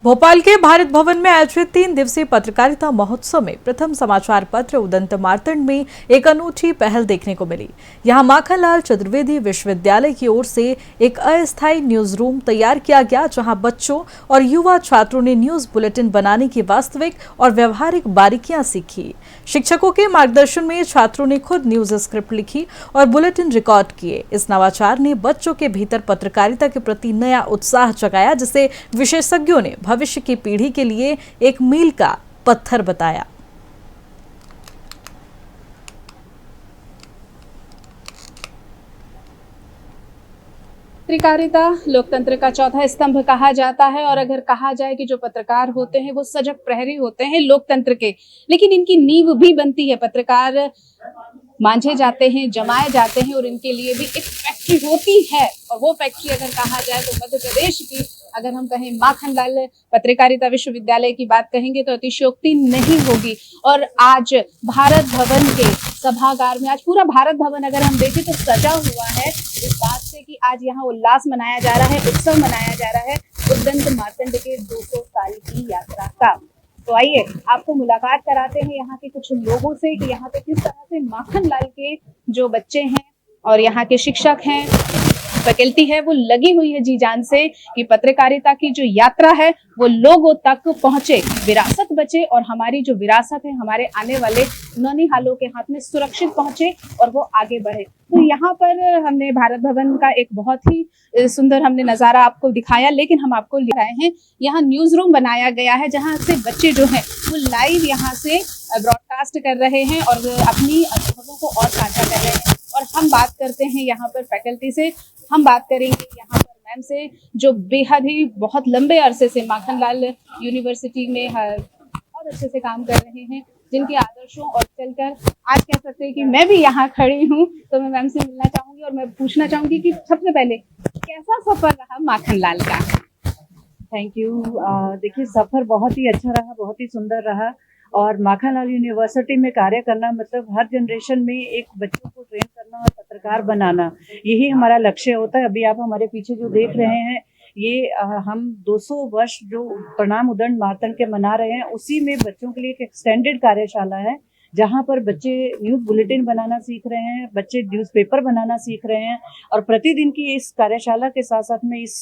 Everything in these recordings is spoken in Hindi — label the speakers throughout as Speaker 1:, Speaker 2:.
Speaker 1: भोपाल के भारत भवन में आयोजित 3 दिवसीय पत्रकारिता महोत्सव में प्रथम समाचार पत्र उदंत मार्तंड में एक अनूठी पहल देखने को मिली। यहां माखनलाल चतुर्वेदी विश्वविद्यालय की ओर से एक अस्थायी न्यूज रूम तैयार किया गया, जहां बच्चों और युवा छात्रों ने न्यूज बुलेटिन बनाने की वास्तविक और व्यवहारिक बारीकियां सीखी। शिक्षकों के मार्गदर्शन में छात्रों ने खुद न्यूज स्क्रिप्ट लिखी और बुलेटिन रिकॉर्ड किए। इस नवाचार ने बच्चों के भीतर पत्रकारिता के प्रति नया उत्साह जगाया, जिसे विशेषज्ञों ने भविष्य की पीढ़ी के लिए एक मील का पत्थर बताया।
Speaker 2: पत्रकारिता लोकतंत्र का चौथा स्तंभ कहा जाता है और अगर कहा जाए कि जो पत्रकार होते हैं वो सजग प्रहरी होते हैं लोकतंत्र के, लेकिन इनकी नींव भी बनती है। पत्रकार मांझे जाते हैं, जमाए जाते हैं और इनके लिए भी एक फैक्ट्री होती है। और वो फैक्ट्री अगर कहा जाए तो मध्य प्रदेश की, अगर हम कहें माखनलाल पत्रकारिता विश्वविद्यालय की बात कहेंगे तो अतिशयोक्ति नहीं होगी। और आज भारत भवन के सभागार में, आज पूरा भारत भवन अगर हम देखें तो सजा हुआ है इस बात से कि आज यहाँ उल्लास मनाया जा रहा है, उत्सव मनाया जा रहा है उदंत मार्तंड के 200 साल की यात्रा का। तो आइए आपको मुलाकात कराते हैं यहाँ के कुछ लोगों से कि यहाँ पे किस तरह से माखनलाल के जो बच्चे हैं और यहाँ के शिक्षक हैं, फैकल्टी है, वो लगी हुई है जी जान से कि पत्रकारिता की जो यात्रा है वो लोगों तक पहुंचे, विरासत बचे और हमारी जो विरासत है हमारे आने वाले नौनिहालों के हाथ में सुरक्षित पहुंचे और वो आगे बढ़े। तो यहाँ पर हमने भारत भवन का एक बहुत ही सुंदर हमने नजारा आपको दिखाया, लेकिन हम आपको दिखाए हैं यहाँ न्यूज रूम बनाया गया है, जहाँ से बच्चे जो हैं वो लाइव यहाँ से ब्रॉडकास्ट कर रहे हैं और अपनी अनुभवों को और साझा कर रहे हैं। और हम बात करते हैं यहाँ पर फैकल्टी से, हम बात करेंगे यहाँ पर मैम से जो बेहद ही बहुत लंबे अरसे से माखनलाल यूनिवर्सिटी में बहुत अच्छे से काम कर रहे हैं, जिनके आदर्शों और चलकर आज कह सकते हैं कि मैं भी यहाँ खड़ी हूँ। तो मैं मैम से मिलना चाहूंगी और मैं पूछना चाहूंगी कि सबसे पहले कैसा सफर रहा माखनलाल का?
Speaker 3: Thank you. देखिए, सफर बहुत ही अच्छा रहा, बहुत ही सुंदर रहा। और माखनलाल यूनिवर्सिटी में कार्य करना मतलब हर जनरेशन में एक बच्चों को ट्रेन करना और पत्रकार बनाना, यही हमारा लक्ष्य होता है। अभी आप हमारे पीछे जो देख रहे हैं ये हम 200 वर्ष जो प्रणाम उदंत मार्तंड के मना रहे हैं, उसी में बच्चों के लिए एक एक्सटेंडेड कार्यशाला है, जहाँ पर बच्चे न्यूज़ बुलेटिन बनाना सीख रहे हैं, बच्चे न्यूज़पेपर बनाना सीख रहे हैं। और प्रतिदिन की इस कार्यशाला के साथ साथ में, इस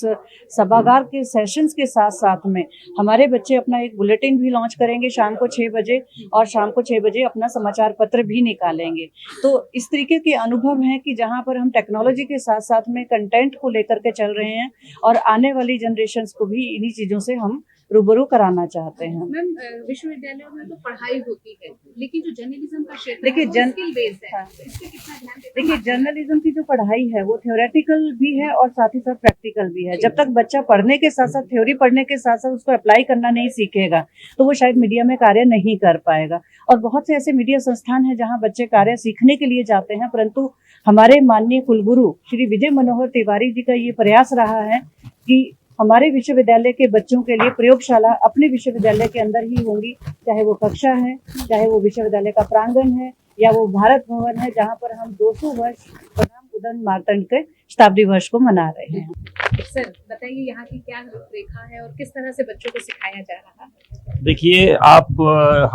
Speaker 3: सभागार के सेशंस के साथ साथ में हमारे बच्चे अपना एक बुलेटिन भी लॉन्च करेंगे शाम को 6 बजे, और शाम को 6 बजे अपना समाचार पत्र भी निकालेंगे। तो इस तरीके के अनुभव हैं कि जहाँ पर हम टेक्नोलॉजी के साथ साथ में कंटेंट को लेकर के चल रहे हैं और आने वाली जनरेशंस को भी इन्हीं चीज़ों से हम रूबरू कराना चाहते हैं।
Speaker 2: मैम, विश्वविद्यालयों में तो पढ़ाई होती है, लेकिन जो जर्नलिज्म का क्षेत्र
Speaker 3: देखिए
Speaker 2: स्किल बेस्ड है, इसके कितना ध्यान देते हैं?
Speaker 3: देखिए, जर्नलिज्म की जो पढ़ाई है वो थ्योरेटिकल भी है और साथ ही साथ प्रैक्टिकल भी है। जब तक बच्चा पढ़ने के साथ साथ, थ्योरी पढ़ने के साथ साथ उसको अप्लाई करना नहीं सीखेगा तो वो शायद मीडिया में कार्य नहीं कर पाएगा। और बहुत से ऐसे मीडिया संस्थान हैं जहाँ बच्चे कार्य सीखने के लिए जाते हैं, परंतु हमारे माननीय कुलगुरु श्री विजय मनोहर तिवारी जी का ये प्रयास रहा है कि हमारे विश्वविद्यालय के बच्चों के लिए प्रयोगशाला अपने विश्वविद्यालय के अंदर ही होंगी, चाहे वो कक्षा है, चाहे वो विश्वविद्यालय का प्रांगण है, या वो भारत भवन है, जहाँ पर हम 200 वर्ष प्रणाम उदंत मार्तंड के शताब्दी वर्ष को मना रहे हैं।
Speaker 2: सर बताइए यहाँ की क्या रूपरेखा है और किस तरह से बच्चों को सिखाया जा रहा है?
Speaker 4: देखिए,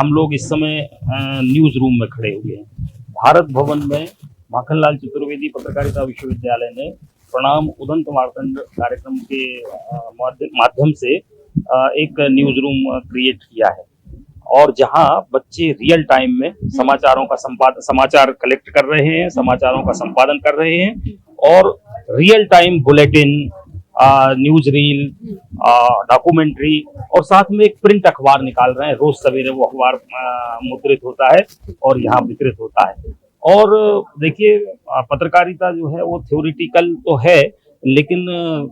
Speaker 4: हम लोग इस समय न्यूज रूम में खड़े हुए हैं। भारत भवन में माखनलाल चतुर्वेदी पत्रकारिता विश्वविद्यालय ने प्रणाम उदंत मार्तंड कार्यक्रम के माध्यम से एक न्यूज रूम क्रिएट किया है, और जहां बच्चे रियल टाइम में समाचार कलेक्ट कर रहे हैं, समाचारों का संपादन कर रहे हैं, और real time bulletin, news reel, documentary, और साथ में एक प्रिंट अखबार निकाल रहे हैं। रोज सवेरे वो अखबार मुद्रित होता है और यहाँ वितरित होता है। और देखिए, पत्रकारिता जो है वो थ्योरिटिकल तो है, लेकिन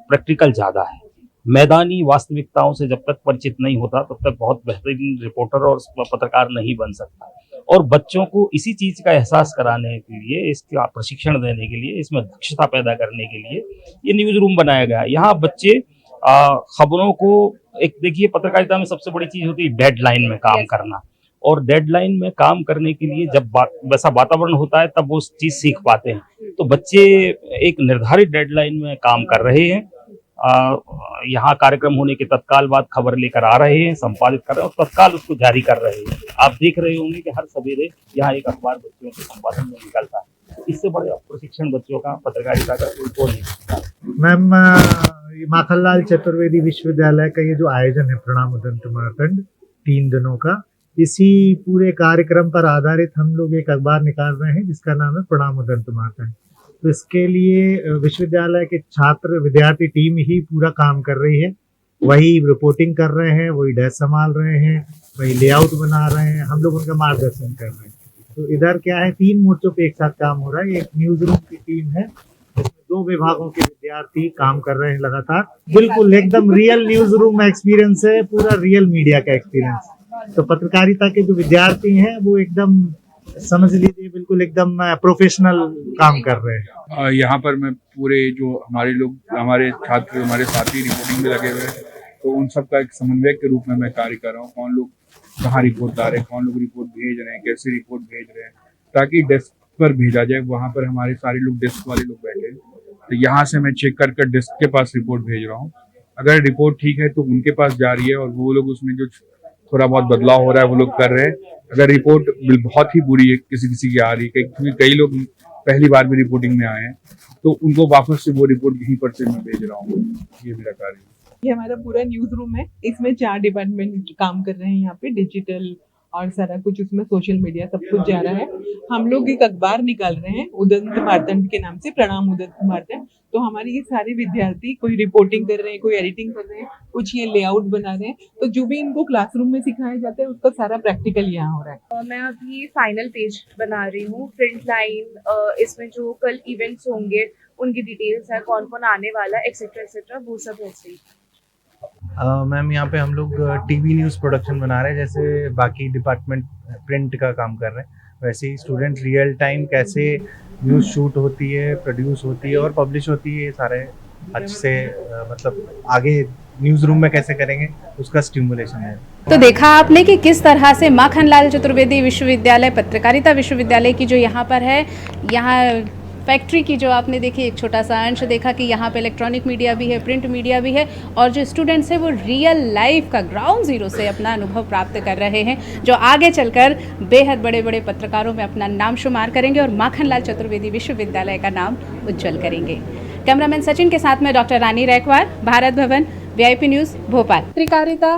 Speaker 4: प्रैक्टिकल ज़्यादा है। मैदानी वास्तविकताओं से जब तक परिचित नहीं होता तब तक बहुत बेहतरीन रिपोर्टर और पत्रकार नहीं बन सकता। और बच्चों को इसी चीज़ का एहसास कराने के लिए, इसका प्रशिक्षण देने के लिए, इसमें दक्षता पैदा करने के लिए ये न्यूज़ रूम बनाया गया है। यहाँ बच्चे खबरों को, एक देखिए, पत्रकारिता में सबसे बड़ी चीज़ होती है डेडलाइन में काम करना, और डेडलाइन में काम करने के लिए जब वैसा वातावरण होता है तब वो चीज़ सीख पाते हैं। तो बच्चे एक निर्धारित डेडलाइन में काम कर रहे हैं, यहाँ कार्यक्रम होने के तत्काल बाद खबर लेकर आ रहे हैं, संपादित कर रहे हैं और तत्काल उसको जारी कर रहे हैं। आप देख रहे होंगे कि हर सवेरे यहाँ एक अखबार बच्चों के संपादन में निकलता है। इससे बड़े प्रशिक्षण बच्चों का पत्रकारिता का कोई नहीं सकता।
Speaker 5: मैम, माखनलाल चतुर्वेदी विश्वविद्यालय का ये जो आयोजन है प्रणाम उदंत मार्तंड 3 दिनों का, इसी पूरे कार्यक्रम पर आधारित हम लोग एक अखबार निकाल रहे हैं जिसका नाम है प्रणाम उदंत मार्तंड। तो इसके लिए विश्वविद्यालय के छात्र विद्यार्थी टीम ही पूरा काम कर रही है। वही रिपोर्टिंग कर रहे हैं, वही डेस्क संभाल रहे हैं, वही लेआउट बना रहे हैं, हम लोग उनका मार्गदर्शन कर रहे हैं। तो इधर क्या है, 3 मोर्चों पे एक साथ काम हो रहा है। एक न्यूज रूम की टीम है जिसमें 2 विभागों के विद्यार्थी काम कर रहे हैं लगातार। बिल्कुल एकदम रियल न्यूज रूम एक्सपीरियंस है, पूरा रियल मीडिया का एक्सपीरियंस। तो पत्रकारिता के जो विद्यार्थी हैं वो एकदम समझ लीजिए बिल्कुल एकदम प्रोफेशनल काम कर रहे हैं।
Speaker 6: यहाँ पर मैं पूरे जो हमारे लोग, हमारे छात्र, हमारे साथी रिपोर्टिंग में लगे हुए हैं, तो उन सब का एक समन्वयक के रूप में मैं कार्य कर रहा हूँ। कौन लोग कहाँ रिपोर्ट ला रहे हैं, कौन लोग रिपोर्ट भेज रहे हैं, कैसे रिपोर्ट भेज रहे हैं, ताकि डेस्क पर भेजा जाए। वहाँ पर हमारे सारे लोग डेस्क वाले लोग बैठे हैं, तो यहाँ से मैं चेक कर डेस्क के पास रिपोर्ट भेज रहा हूँ। अगर रिपोर्ट ठीक है तो उनके पास जा रही है और वो लोग उसमें जो थोड़ा बहुत बदलाव हो रहा है वो लोग कर रहे हैं। अगर रिपोर्ट बहुत ही बुरी है, किसी की आ रही है, क्योंकि कई लोग पहली बार भी रिपोर्टिंग में आए हैं, तो उनको वापस से वो रिपोर्ट यहीं पर से मैं भेज रहा हूँ। ये मेरा कार्य है।
Speaker 7: ये हमारा पूरा न्यूज रूम है, इसमें 4 डिपार्टमेंट काम कर रहे हैं यहाँ पे, डिजिटल और सारा कुछ, उसमें सोशल मीडिया सब कुछ जा रहा है। हम लोग एक अखबार निकाल रहे हैं उदंत मार्तंड के नाम से, प्रणाम उदंत मार्तंड। तो हमारे ये सारे विद्यार्थी कोई रिपोर्टिंग कर रहे हैं, कोई एडिटिंग कर रहे हैं, कुछ ये लेआउट बना रहे हैं। तो जो भी इनको क्लासरूम में सिखाया जाता है उसका सारा प्रैक्टिकल यहाँ हो रहा है।
Speaker 8: मैं अभी फाइनल पेज बना रही हूँ, प्रिंट लाइन, इसमें जो कल इवेंट्स होंगे उनकी डिटेल्स है, कौन कौन आने वाला है, एक्सेट्रा वो सब ऐसे ही।
Speaker 9: मैम, यहाँ पे हम लोग टीवी न्यूज़ प्रोडक्शन बना रहे हैं, जैसे बाकी डिपार्टमेंट प्रिंट का काम कर रहे हैं, वैसे ही स्टूडेंट रियल टाइम कैसे न्यूज़ शूट होती है, प्रोड्यूस होती है और पब्लिश होती है, ये सारे अच्छे से मतलब आगे न्यूज़ रूम में कैसे करेंगे उसका स्टिमुलेशन है।
Speaker 2: तो देखा आपने कि किस तरह से माखनलाल चतुर्वेदी विश्वविद्यालय, पत्रकारिता विश्वविद्यालय की जो यहाँ पर है, यहाँ फैक्ट्री की जो आपने देखी एक छोटा सा अंश देखा कि यहाँ पे इलेक्ट्रॉनिक मीडिया भी है, प्रिंट मीडिया भी है, और जो स्टूडेंट्स हैं वो रियल लाइफ का ग्राउंड जीरो से अपना अनुभव प्राप्त कर रहे हैं, जो आगे चलकर बेहद बड़े बड़े पत्रकारों में अपना नाम शुमार करेंगे और माखनलाल चतुर्वेदी विश्वविद्यालय का नाम उज्जवल करेंगे। कैमरामैन सचिन के साथ में डॉक्टर रानी रैकवार, भारत भवन, VIP न्यूज़, भोपाल। पत्रकारिता